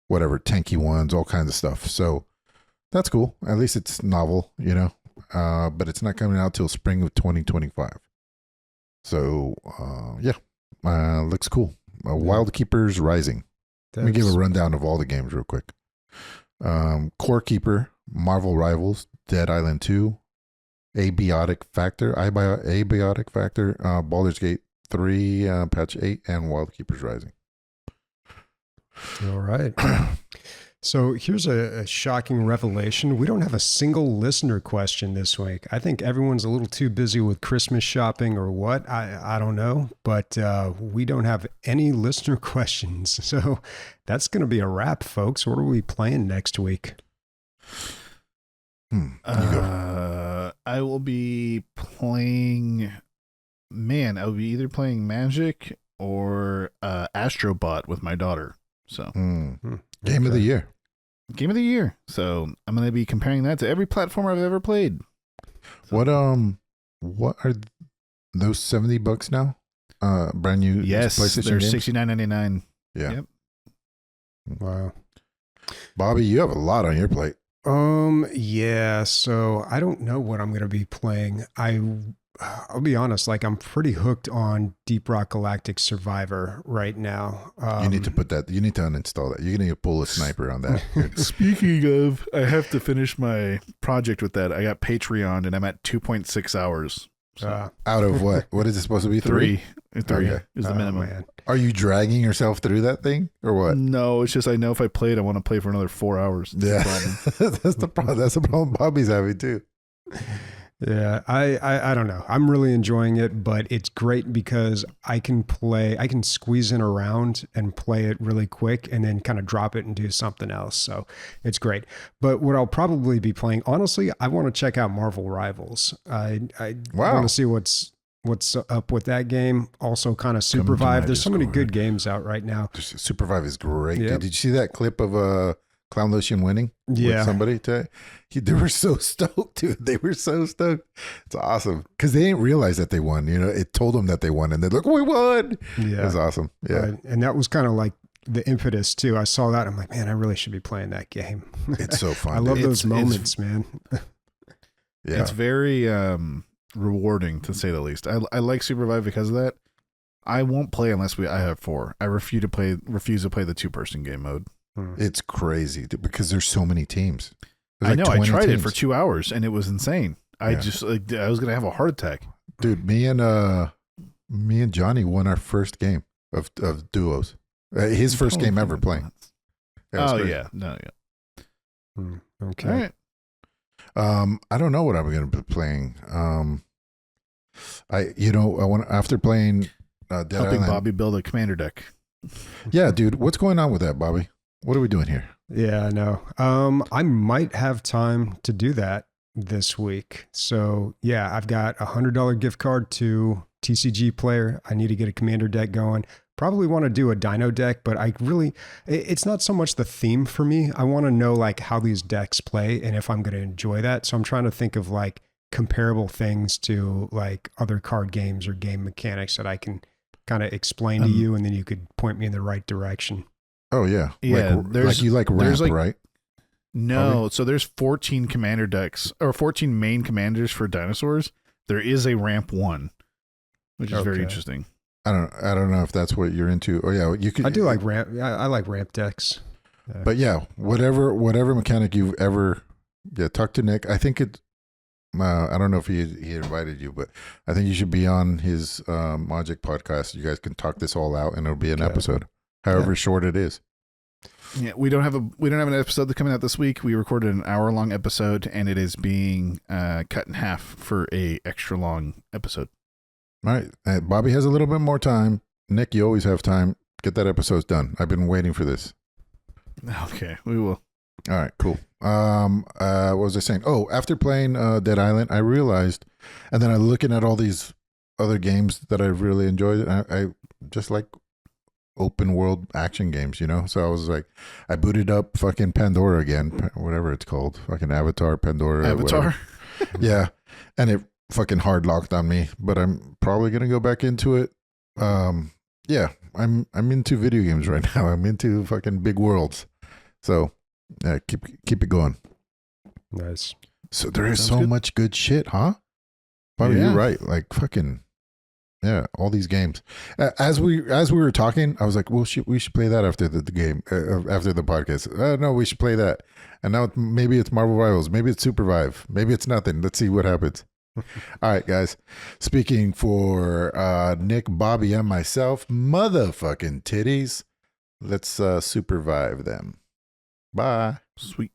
Speaker 3: whatever, tanky ones, all kinds of stuff. So that's cool. At least it's novel, but it's not coming out till spring of 2025. So looks cool. Wildkeepers Rising. Let me give a rundown of all the games real quick. Core Keeper, Marvel Rivals, Dead Island 2, Abiotic Factor, Baldur's Gate 3, Patch 8, and Wildkeepers Rising.
Speaker 1: All right. So here's a shocking revelation. We don't have a single listener question this week. I think everyone's a little too busy with Christmas shopping or what. I don't know, but we don't have any listener questions. So that's going to be a wrap, folks. What are we playing next week?
Speaker 3: You go.
Speaker 2: I will be playing... I will be either playing Magic or Astrobot with my daughter. So
Speaker 3: Game of the year.
Speaker 2: Game of the year. So I'm going to be comparing that to every platform I've ever played. So,
Speaker 3: what are those $70 now? Brand new
Speaker 2: yes,
Speaker 3: PlayStation
Speaker 2: they're
Speaker 3: games?
Speaker 2: $69.99.
Speaker 3: Yeah.
Speaker 2: Yep.
Speaker 1: Wow.
Speaker 3: Bobby, you have a lot on your plate.
Speaker 1: Yeah, so I don't know what I'm going to be playing. I'll be honest, like I'm pretty hooked on Deep Rock Galactic Survivor right now.
Speaker 3: You need to uninstall that. You're going to pull a sniper on that.
Speaker 2: Speaking of, I have to finish my project with that. I got Patreon and I'm at 2.6 hours. So.
Speaker 3: Out of what? What is it supposed to be? Three
Speaker 2: okay. Is the minimum.
Speaker 1: Man.
Speaker 3: Are you dragging yourself through that thing or what?
Speaker 2: No, it's just I know if I play it, I want to play for another 4 hours.
Speaker 3: That's the problem. That's the problem Bobby's having too.
Speaker 1: Yeah, I don't know. I'm really enjoying it, but it's great because I can squeeze in around and play it really quick and then kind of drop it and do something else. So it's great. But what I'll probably be playing, honestly, I want to check out Marvel Rivals. I want to see what's up with that game. Also kind of Supervive. There's so many good games out right now.
Speaker 3: Supervive is great.
Speaker 1: Yep.
Speaker 3: Did you see that clip of Clown Lotion winning?
Speaker 1: Yeah.
Speaker 3: With somebody today? They were so stoked, dude. They were so stoked. It's awesome. Because they didn't realize that they won. It told them that they won. And they're like, we won.
Speaker 1: Yeah.
Speaker 3: It was awesome. Yeah.
Speaker 1: And that was kind of like the impetus too. I saw that. I'm like, man, I really should be playing that game.
Speaker 3: It's so fun.
Speaker 1: I love
Speaker 3: dude.
Speaker 1: those moments, man.
Speaker 2: Yeah. It's very rewarding, to say the least. I like Supervive because of that. I won't play unless I have 4. I refuse to play the 2-person game mode.
Speaker 3: It's crazy because there's so many teams.
Speaker 2: I know. I tried it for 2 hours and it was insane. I was gonna have a heart attack.
Speaker 3: Dude, me and Johnny won our first game of duos. His first game ever playing.
Speaker 2: Okay.
Speaker 1: Okay.
Speaker 2: All right.
Speaker 3: I don't know what I'm going to be playing. I want after playing Dead
Speaker 2: Helping
Speaker 3: Island.
Speaker 2: Bobby build a commander deck.
Speaker 3: Yeah, dude, what's going on with that, Bobby? What are we doing here?
Speaker 1: Yeah, I know. I might have time to do that this week. So yeah, I've got $100 gift card to TCG Player. I need to get a commander deck going. Probably want to do a dino deck, but it's not so much the theme for me. I want to know like how these decks play and if I'm going to enjoy that. So I'm trying to think of like comparable things to like other card games or game mechanics that I can kind of explain to you, and then you could point me in the right direction.
Speaker 3: Oh yeah.
Speaker 2: Yeah.
Speaker 3: Like you like ramp, right?
Speaker 2: No.
Speaker 3: Bobby?
Speaker 2: So there's 14 commander decks or 14 main commanders for dinosaurs. There is a ramp 1, which is very interesting.
Speaker 3: I don't know if that's what you're into. Oh yeah, you could.
Speaker 1: I do like ramp. I like ramp decks.
Speaker 3: But yeah, whatever mechanic you've ever, talk to Nick. I think it. I don't know if he invited you, but I think you should be on his Magic podcast. You guys can talk this all out, and it'll be an episode, however short it is.
Speaker 2: Yeah, we don't have an episode coming out this week. We recorded an hour-long episode, and it is being cut in half for a extra long episode.
Speaker 3: All right. Bobby has a little bit more time. Nick, you always have time. Get that episode done. I've been waiting for this.
Speaker 2: Okay, we will.
Speaker 3: All right, cool. What was I saying? Oh, after playing Dead Island, I realized, and then I'm looking at all these other games that I've really enjoyed. I just like open world action games, So I was like, I booted up fucking Pandora again, whatever it's called, fucking Avatar, Pandora.
Speaker 2: Avatar?
Speaker 3: Yeah. And it fucking hard locked on me, but I'm probably gonna go back into it. Yeah, I'm into video games right now. I'm into fucking big worlds. So keep it going.
Speaker 1: Nice.
Speaker 3: So there is
Speaker 2: Sounds
Speaker 3: so
Speaker 2: good.
Speaker 3: much good shit, huh? Bobby,
Speaker 2: Yeah.
Speaker 3: you're right. Like fucking all these games. As we were talking, I was like, well, we should play that after the game, after the podcast. No, we should play that. And now maybe it's Marvel Rivals, maybe it's Supervive, maybe it's nothing. Let's see what happens. All right, guys. Speaking for Nick, Bobby, and myself, motherfucking titties. Let's Supervive them. Bye.
Speaker 2: Sweet.